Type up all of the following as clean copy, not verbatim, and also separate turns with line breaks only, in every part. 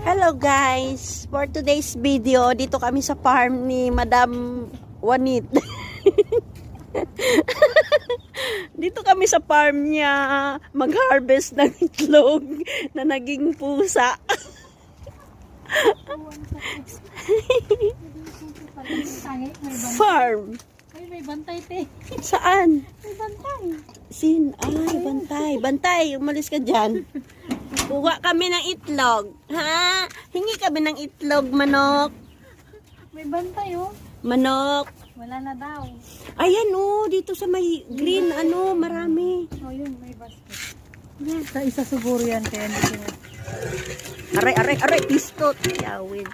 Hello guys! For today's video, dito kami sa farm ni Madam Juanit. Dito kami sa farm niya mag-harvest ng itlog na naging pusa. Farm.
Ay, may bantay, te.
Saan?
May bantay.
Ay, bantay. Bantay, umalis ka dyan. Kuha kami ng itlog. Ha? Hingi kami ng itlog, manok.
May bantay, oh.
Manok.
Wala na daw.
Ayan, oh. Dito sa may green, marami.
Oh, yun, may basket. Yan, sa isa siguro yan, kaya hindi sila.
Aray, pistot. Yawid.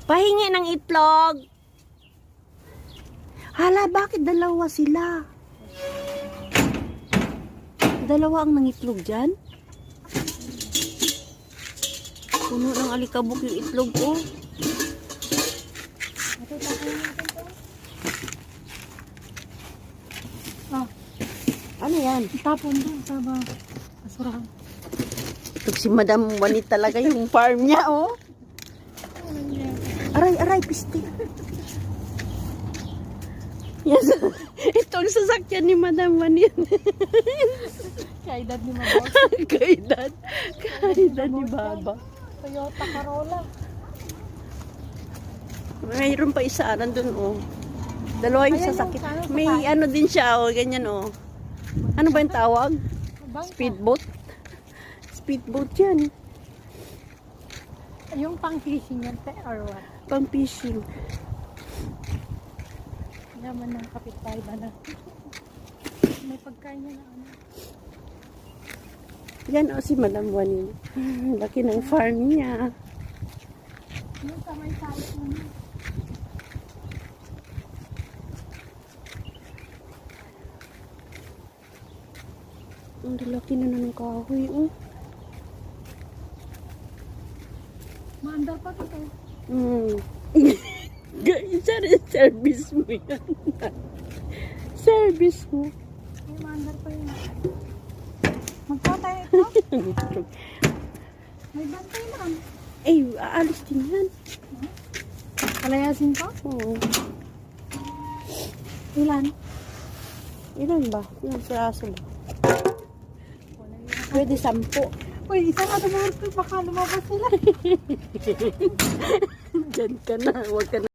Pahingi ng itlog. Hala, bakit dalawa sila? Dalawa ang nangitlog dyan? Puno ng alikabok yung itlog ko.
Ito, tapunin natin to. Oh,
Ano yan?
tapon doon sa basurahan.
Ito si Madam Juanit talaga yung farm niya, oh. Aray, piste. Yes. Ito ang sasakyan ni Madam Juanit.
Kaedad ni Mabos.
Kaedad ni Baba.
Toyota Corolla.
Mayroon pa isa, nandun, oh. Dalawa yung
Ayan yung
sasakyan.
ano,
May
sakay.
ano din siya, oh, ganyan, oh. Ano ba yung tawag?
Bangka.
Speedboat? Speedboat yan.
Yung pang-fishing yan, te, or what?
Pang fishing.
Yaman ng kapitbahay ba na? May pagkain niya na ano.
Yan, oh, si Madam Juanit. Laki ng farm niya.
Yung sa may salik mo na.
Ang laki na ng kahoy, oh.
Maandar pa ito.
Guys, service mo yan. Service mo.
Ay, maandar pa yun. Magpatay ito. May bantay lang.
Ay, aalis din yan.
Palayasin pa?
Oo.
Ilan?
Ilan ba? Ilang piraso ba? Pwede 10.
Uy, isa ka naman ito. Baka lumabas sila.
Diyan ka na. Huwag ka na.